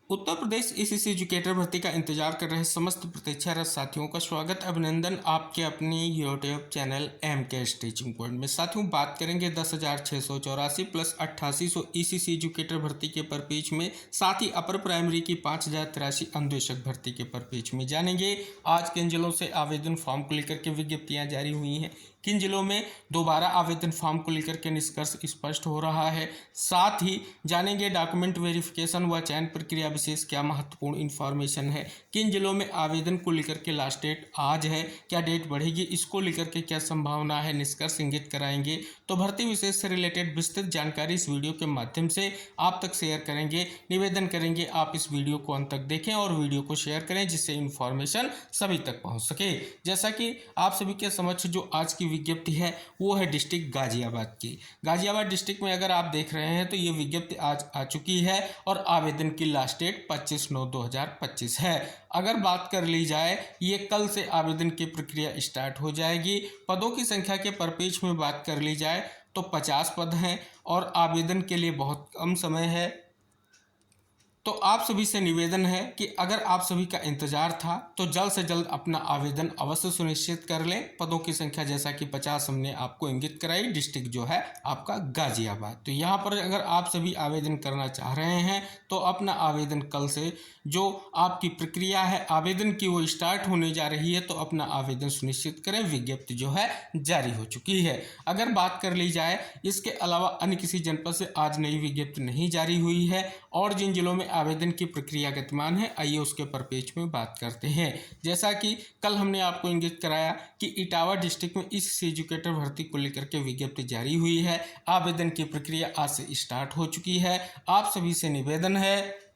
Uttar Pradesh ECC educator भर्ती का इंतजार कर रहे समस्त प्रतीक्षारत साथियों का स्वागत अभिनंदन आपके अपनी यूट्यूब चैनल एम के टीचिंग पॉइंट में। साथियों, बात करेंगे 10,684 प्लस 8800 ईसीसी एजुकेटर भर्ती के परपेज में, साथ ही अपर प्राइमरी की 5,083 अन्वेषक भर्ती के परपेज में। जानेंगे आज किन जिलों से आवेदन फॉर्म को लेकर के विज्ञप्तियां जारी हुई हैं, किन जिलों में दोबारा आवेदन फॉर्म को लेकर के निष्कर्ष स्पष्ट हो रहा है। साथ ही जानेंगे डॉक्यूमेंट वेरिफिकेशन व चयन प्रक्रिया विशेष क्या महत्वपूर्ण इन्फॉर्मेशन है, किन जिलों में आवेदन को लेकर के लास्ट डेट आज है, क्या डेट बढ़ेगी, इसको लेकर के क्या संभावना है, निष्कर्ष इंगित कराएंगे। तो भर्ती विशेष से रिलेटेड विस्तृत जानकारी इस वीडियो के माध्यम से आप तक शेयर करेंगे। निवेदन करेंगे आप इस वीडियो को अंत तक देखें और वीडियो को शेयर करें जिससे इन्फॉर्मेशन सभी तक पहुंच सके। जैसा कि आप सभी के समक्ष जो आज की विज्ञप्ति है वो है डिस्ट्रिक्ट गाजियाबाद की। गाजियाबाद डिस्ट्रिक्ट में अगर आप देख रहे हैं तो ये विज्ञप्ति आज आ चुकी है और आवेदन की लास्ट डेट 25/9/2025 है। अगर बात कर ली जाए, ये कल से आवेदन की प्रक्रिया स्टार्ट हो जाएगी। पदों की संख्या के परपेज में बात कर ली जाए तो 50 पद हैं और आवेदन के लिए बहुत कम समय है। तो आप सभी से निवेदन है कि अगर आप सभी का इंतजार था तो जल्द से जल्द अपना आवेदन अवश्य सुनिश्चित कर लें। पदों की संख्या जैसा कि 50 हमने आपको इंगित कराई। डिस्ट्रिक्ट जो है आपका गाजियाबाद। तो यहाँ पर अगर आप सभी आवेदन करना चाह रहे हैं तो अपना आवेदन कल से जो आपकी प्रक्रिया है आवेदन की वो स्टार्ट होने जा रही है, तो अपना आवेदन सुनिश्चित करें। विज्ञप्ति जो है जारी हो चुकी है। अगर बात कर ली जाए, इसके अलावा अन्य किसी जनपद से आज नई विज्ञप्ति नहीं जारी हुई है और जिन जिलों में आवेदन की प्रक्रिया गतिमान है, आइए उसके परपेज में बात करते हैं। जैसा कि कल हमने आपको इंगित कराया कि इटावा डिस्ट्रिक्ट में इस एजुकेटर भर्ती को लेकर के विज्ञप्ति जारी हुई है। आवेदन की प्रक्रिया आज से स्टार्ट हो चुकी है। आप सभी से निवेदन है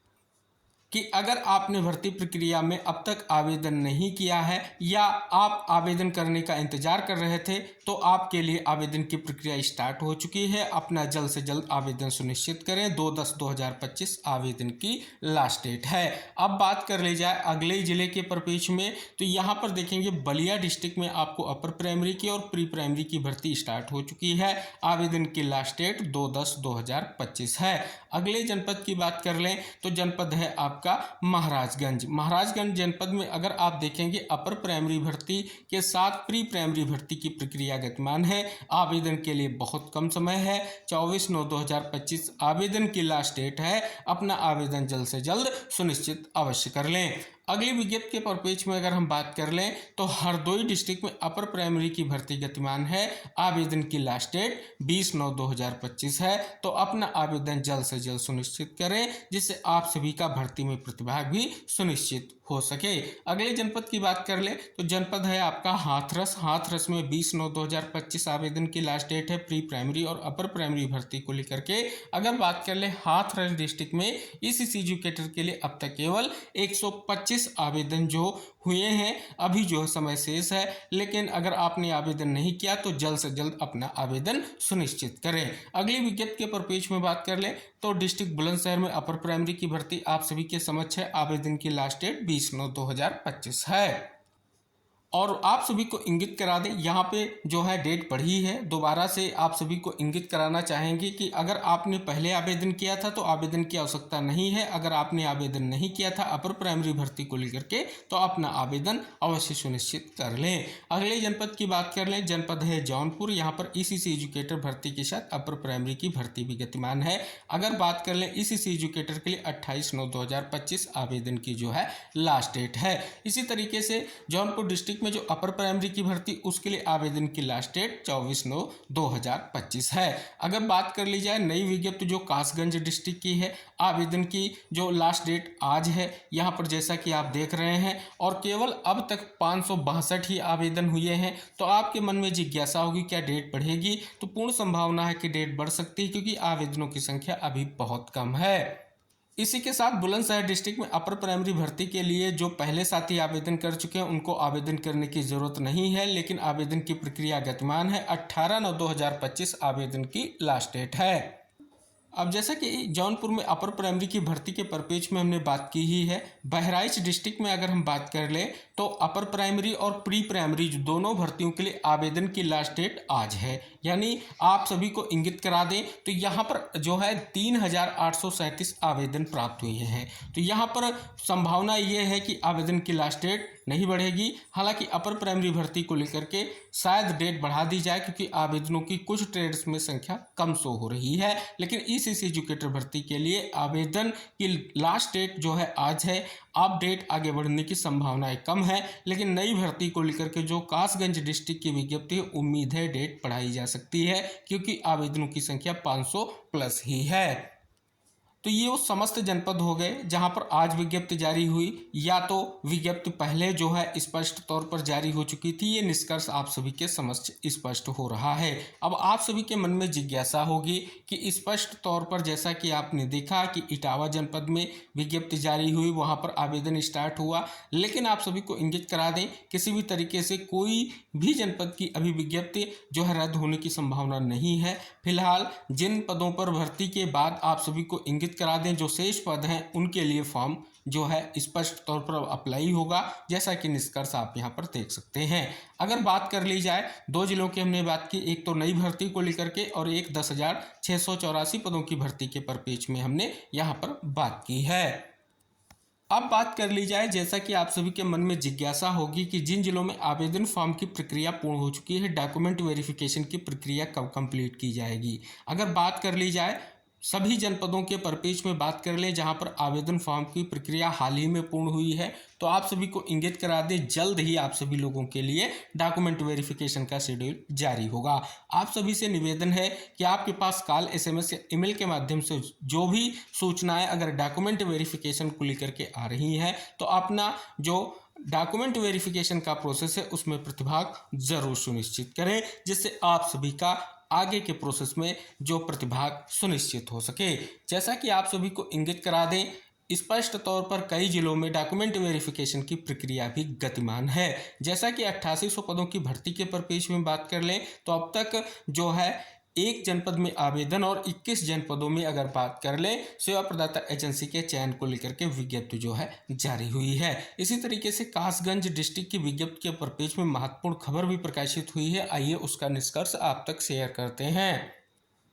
कि अगर आपने भर्ती प्रक्रिया में अब तक आवेदन नहीं किया है या आप आवेदन करने का इंतजार कर रहे थे तो आपके लिए आवेदन की प्रक्रिया स्टार्ट हो चुकी है। अपना जल्द से जल्द आवेदन सुनिश्चित करें। 2/10/2025 आवेदन की लास्ट डेट है। अब बात कर ली जाए अगले जिले के परपेज में, तो यहाँ पर देखेंगे बलिया डिस्ट्रिक्ट में आपको अपर प्राइमरी की और प्री प्राइमरी की भर्ती स्टार्ट हो चुकी है। आवेदन की लास्ट डेट 2/10/2025 है। अगले जनपद की बात कर लें तो जनपद है आपका महाराजगंज जनपद में अगर आप देखेंगे अपर प्राइमरी भर्ती के साथ प्री प्राइमरी भर्ती की प्रक्रिया गतिमान है। आवेदन के लिए बहुत कम समय है। 24/9/2025 आवेदन की लास्ट डेट है। अपना आवेदन जल्द से जल्द सुनिश्चित अवश्य कर लें। अगली विज्ञप्ति के परपेज में अगर हम बात कर लें तो हरदोई डिस्ट्रिक्ट में अपर प्राइमरी की भर्ती गतिमान है। आवेदन की लास्ट डेट 20/9/2025 है। तो अपना आवेदन जल्द से जल्द सुनिश्चित करें जिससे आप सभी का भर्ती में प्रतिभाग भी सुनिश्चित हो सके। अगले जनपद की बात कर ले तो जनपद है आपका हाथरस में 20/9/2025 आवेदन की लास्ट डेट है। प्री प्राइमरी और अपर प्राइमरी भर्ती को लेकर के अगर बात कर ले हाथरस डिस्ट्रिक्ट में इस एजुकेटर के लिए अब तक केवल 125 आवेदन जो हुए हैं। अभी जो समय शेष है, लेकिन अगर आपने आवेदन नहीं किया तो जल्द से जल्द अपना आवेदन सुनिश्चित करें। अगली विज्ञप्ति के परपेज में बात कर लें तो डिस्ट्रिक्ट बुलंदशहर में अपर प्राइमरी की भर्ती आप सभी के समक्ष है। आवेदन की लास्ट डेट 20/9/2025 है। और आप सभी को इंगित करा दें, यहाँ पे जो है डेट बढ़ी है। दोबारा से आप सभी को इंगित कराना चाहेंगे कि अगर आपने पहले आवेदन किया था तो आवेदन की आवश्यकता नहीं है। अगर आपने आवेदन नहीं किया था अपर प्राइमरी भर्ती को लेकर के तो अपना आवेदन अवश्य सुनिश्चित कर लें। अगले जनपद की बात कर लें, जनपद है जौनपुर। यहाँ पर ईसीसी एजुकेटर भर्ती के साथ अपर प्राइमरी की भर्ती भी गतिमान है। अगर बात कर लें ईसीसी एजुकेटर के लिए 28/9/2025 आवेदन की जो है लास्ट डेट है। इसी तरीके से जौनपुर डिस्ट्रिक्ट में जो अपर प्राइमरी की भर्ती उसके लिए आवेदन की लास्ट डेट 24/9/2025 है। अगर बात कर ली जाए नई विज्ञप्ति जो कासगंज डिस्ट्रिक्ट की है, आवेदन की जो लास्ट डेट आज है। यहाँ पर जैसा कि आप देख रहे हैं और केवल अब तक 562 ही आवेदन हुए हैं। तो आपके मन में जिज्ञासा होगी क्या डेट बढ़ेगी, तो पूर्ण संभावना है कि डेट बढ़ सकती है क्योंकि आवेदनों की संख्या अभी बहुत कम है। इसी के साथ बुलंदशहर डिस्ट्रिक्ट में अपर प्राइमरी भर्ती के लिए जो पहले साथी आवेदन कर चुके हैं उनको आवेदन करने की जरूरत नहीं है, लेकिन आवेदन की प्रक्रिया गतिमान है। 18/9/2025 आवेदन की लास्ट डेट है। अब जैसा कि जौनपुर में अपर प्राइमरी की भर्ती के परपेज में हमने बात की ही है, बहराइच डिस्ट्रिक्ट में अगर हम बात कर लें तो अपर प्राइमरी और प्री प्राइमरी दोनों भर्तियों के लिए आवेदन की लास्ट डेट आज है। यानी आप सभी को इंगित करा दें तो यहाँ पर जो है 3,837 आवेदन प्राप्त हुए हैं। तो यहाँ पर संभावना ये है कि आवेदन की लास्ट डेट नहीं बढ़ेगी। हालांकि अपर प्राइमरी भर्ती को लेकर के शायद डेट बढ़ा दी जाए, क्योंकि आवेदनों की कुछ ट्रेड्स में संख्या कम शो हो रही है। लेकिन ईसीसी एजुकेटर भर्ती के लिए आवेदन की लास्ट डेट जो है आज है। अब डेट आगे बढ़ने की संभावनाएं कम है, लेकिन नई भर्ती को लेकर के जो कासगंज डिस्ट्रिक्ट की विज्ञप्ति है, उम्मीद है डेट बढ़ाई जा सकती है, क्योंकि आवेदनों की संख्या 500 प्लस ही है। तो ये वो समस्त जनपद हो गए जहां पर आज विज्ञप्ति जारी हुई, या तो विज्ञप्ति पहले जो है स्पष्ट तौर पर जारी हो चुकी थी। ये निष्कर्ष आप सभी के समक्ष स्पष्ट हो रहा है। अब आप सभी के मन में जिज्ञासा होगी कि स्पष्ट तौर पर जैसा कि आपने देखा कि इटावा जनपद में विज्ञप्ति जारी हुई, वहां पर आवेदन स्टार्ट हुआ, लेकिन आप सभी को इंगित करा दें किसी भी तरीके से कोई भी जनपद की अभी विज्ञप्ति जो है रद्द होने की संभावना नहीं है। फिलहाल जिन पदों पर भर्ती के बाद आप सभी को इंगित करा दें, जो शेष पद हैं उनके लिए फॉर्म जो है स्पष्ट तौर पर अप्लाई होगा, जैसा कि निष्कर्ष आप यहां पर देख सकते हैं। अगर बात कर ली जाए, दो जिलों की हमने बात की, एक तो नई भर्ती को लेकर के और एक 10,684 पदों की भर्ती के परपेज में हमने यहां पर बात की है। अब बात कर ली जाए, जैसा कि आप सभी के मन में जिज्ञासा होगी कि जिन जिलों में आवेदन फॉर्म की प्रक्रिया पूर्ण हो चुकी है, डॉक्यूमेंट वेरिफिकेशन की प्रक्रिया कब कंप्लीट की जाएगी। अगर बात कर ली जाए सभी जनपदों के परपेज में बात कर लें जहां पर आवेदन फॉर्म की प्रक्रिया हाल ही में पूर्ण हुई है, तो आप सभी को इंगित करा दें जल्द ही आप सभी लोगों के लिए डॉक्यूमेंट वेरिफिकेशन का शेड्यूल जारी होगा। आप सभी से निवेदन है कि आपके पास कॉल, SMS या ईमेल के माध्यम से जो भी सूचनाएं अगर डॉक्यूमेंट वेरिफिकेशन को लेकर के आ रही हैं, तो अपना जो डॉक्यूमेंट वेरिफिकेशन का प्रोसेस है उसमें प्रतिभाग जरूर सुनिश्चित करें, जिससे आप सभी का आगे के प्रोसेस में जो प्रतिभाग सुनिश्चित हो सके। जैसा कि आप सभी को इंगित करा दें, स्पष्ट तौर पर कई जिलों में डॉक्यूमेंट वेरिफिकेशन की प्रक्रिया भी गतिमान है। जैसा कि 8800 पदों की भर्ती के परपेज में बात कर लें तो अब तक जो है एक जनपद में आवेदन और 21 जनपदों में अगर बात कर लें सेवा प्रदाता एजेंसी के चयन को लेकर के विज्ञप्ति जो है जारी हुई है। इसी तरीके से कासगंज डिस्ट्रिक्ट की विज्ञप्ति के परपेज में महत्वपूर्ण खबर भी प्रकाशित हुई है। आइए उसका निष्कर्ष आप तक शेयर करते हैं।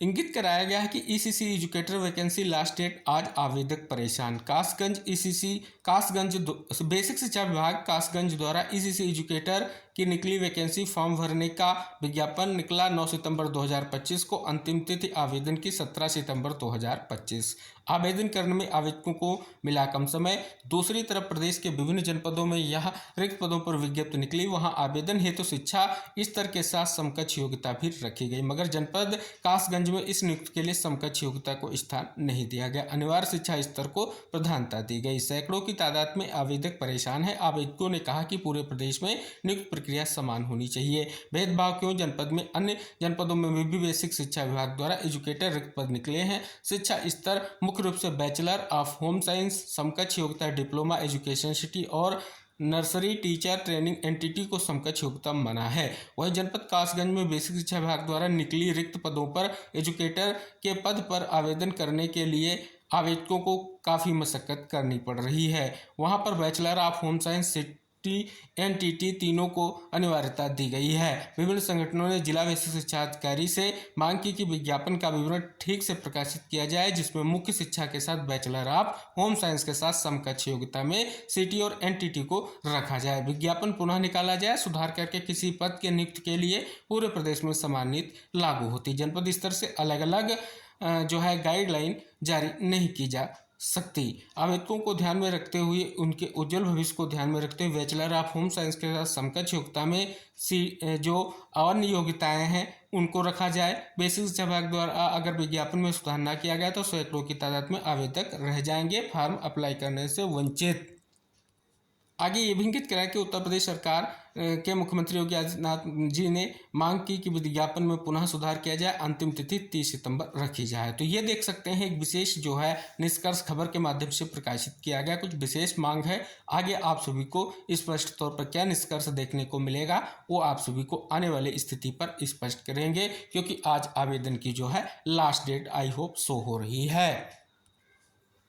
इंगित कराया गया है कि ECC educator vacancy last date आज, आवेदक परेशान। कासगंज ईसीसी कासगंज बेसिक शिक्षा विभाग कासगंज द्वारा ईसीसी एजुकेटर की निकली वैकेंसी फॉर्म भरने का विज्ञापन निकला 9 सितंबर 2025 को। अंतिम तिथि आवेदन की 17 सितंबर 2025। आवेदन करने में आवेदकों को मिला कम समय। दूसरी तरफ प्रदेश के विभिन्न जनपदों में यह रिक्त पदों पर विज्ञप्ति निकली, वहां आवेदन हेतु शिक्षा स्तर के साथ समकक्ष योग्यता भी रखी गई, मगर जनपद कासगंज में इस नियुक्ति के लिए समकक्ष योग्यता को स्थान नहीं दिया गया। अनिवार्य शिक्षा स्तर को प्रधानता दी गई। सैकड़ों की तादाद में आवेदक परेशान है। आवेदकों ने कहा कि पूरे प्रदेश में नियुक्ति प्रक्रिया समान होनी चाहिए। भेदभाव क्यों? जनपद में अन्य जनपदों में भी बेसिक शिक्षा विभाग द्वारा एजुकेटर रिक्त पद निकले हैं। शिक्षा स्तर मुख्य रूप से बैचलर ऑफ होम साइंस, समकक्ष योग्यता डिप्लोमा एजुकेशन सिटी और नर्सरी टीचर ट्रेनिंग एनटीटी को समकक्ष योग्यता माना है। वहीं जनपद कासगंज में बेसिक शिक्षा विभाग द्वारा निकली रिक्त पदों पर एजुकेटर के पद पर आवेदन करने के लिए आवेदकों को काफ़ी मशक्कत करनी पड़ रही है। वहां पर bachelor of home science, NTT तीनों को अनिवार्यता दी गई है। विभिन्न संगठनों ने जिला बेसिक शिक्षा अधिकारी से मांग की कि विज्ञापन का विवरण ठीक से प्रकाशित किया जाए, जिसमें मुख्य शिक्षा के साथ बैचलर ऑफ होम साइंस के साथ समकक्ष योग्यता में सिटी और एनटीटी को रखा जाए। विज्ञापन पुनः निकाला जाए, सुधार करके किसी पद के नियुक्ति के लिए पूरे प्रदेश में समान नीति लागू होती। जनपद स्तर से अलग अलग जो है गाइडलाइन जारी नहीं की जा सकती। आवेदकों को ध्यान में रखते हुए, उनके उज्जवल भविष्य को ध्यान में रखते हुए बैचलर ऑफ होम साइंस के साथ समकक्ष योग्यता में जो अन्य योग्यताएं हैं उनको रखा जाए। बेसिक शिक्षा विभाग द्वारा अगर विज्ञापन में सुधार न किया गया तो सैकड़ों की तादाद में आवेदक रह जाएंगे फॉर्म अप्लाई करने से वंचित। आगे ये भी इंगित करा कि उत्तर प्रदेश सरकार के मुख्यमंत्री योगी आदित्यनाथ जी ने मांग की कि विज्ञापन में पुनः सुधार किया जाए, अंतिम तिथि 30 सितंबर रखी जाए। तो ये देख सकते हैं एक विशेष जो है निष्कर्ष खबर के माध्यम से प्रकाशित किया गया, कुछ विशेष मांग है। आगे आप सभी को स्पष्ट तौर पर क्या निष्कर्ष देखने को मिलेगा वो आप सभी को आने वाली स्थिति पर स्पष्ट करेंगे, क्योंकि आज आवेदन की जो है लास्ट डेट आई होप शो हो रही है।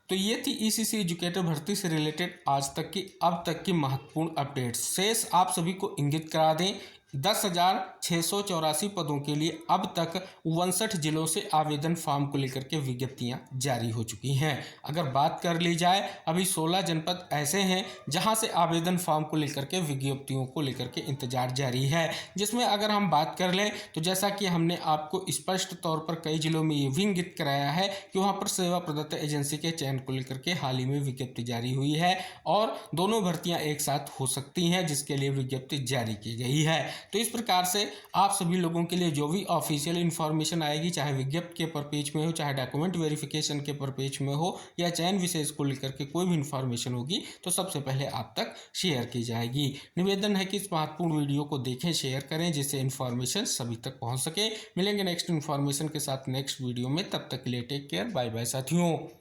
तो ये थी ईसीसी एजुकेटर भर्ती से रिलेटेड आज तक की अब तक की महत्वपूर्ण अपडेट्स। शेष आप सभी को इंगित करा दें, 10,684 पदों के लिए अब तक 59 जिलों से आवेदन फॉर्म को लेकर के विज्ञप्तियां जारी हो चुकी हैं। अगर बात कर ली जाए, अभी 16 जनपद ऐसे हैं जहां से आवेदन फॉर्म को लेकर के विज्ञप्तियों को लेकर के इंतजार जारी है, जिसमें अगर हम बात कर लें तो जैसा कि हमने आपको स्पष्ट तौर पर कई जिलों में ये भी इंगित कराया है कि वहाँ पर सेवा प्रदत्त एजेंसी के चयन को लेकर के हाल ही में विज्ञप्ति जारी हुई है और दोनों भर्तियाँ एक साथ हो सकती हैं, जिसके लिए विज्ञप्ति जारी की गई है। तो इस प्रकार से आप सभी लोगों के लिए जो भी ऑफिशियल इन्फॉर्मेशन आएगी, चाहे विज्ञप्ति के परपेज में हो, चाहे डॉक्यूमेंट वेरिफिकेशन के परपेज में हो, या चयन विशेष को लेकर के कोई भी इन्फॉर्मेशन होगी, तो सबसे पहले आप तक शेयर की जाएगी। निवेदन है कि इस महत्वपूर्ण वीडियो को देखें, शेयर करें, जिससे इन्फॉर्मेशन सभी तक पहुंच सके। मिलेंगे नेक्स्ट इन्फॉर्मेशन के साथ नेक्स्ट वीडियो में, तब तक के लिए टेक केयर, बाय बाय साथियों।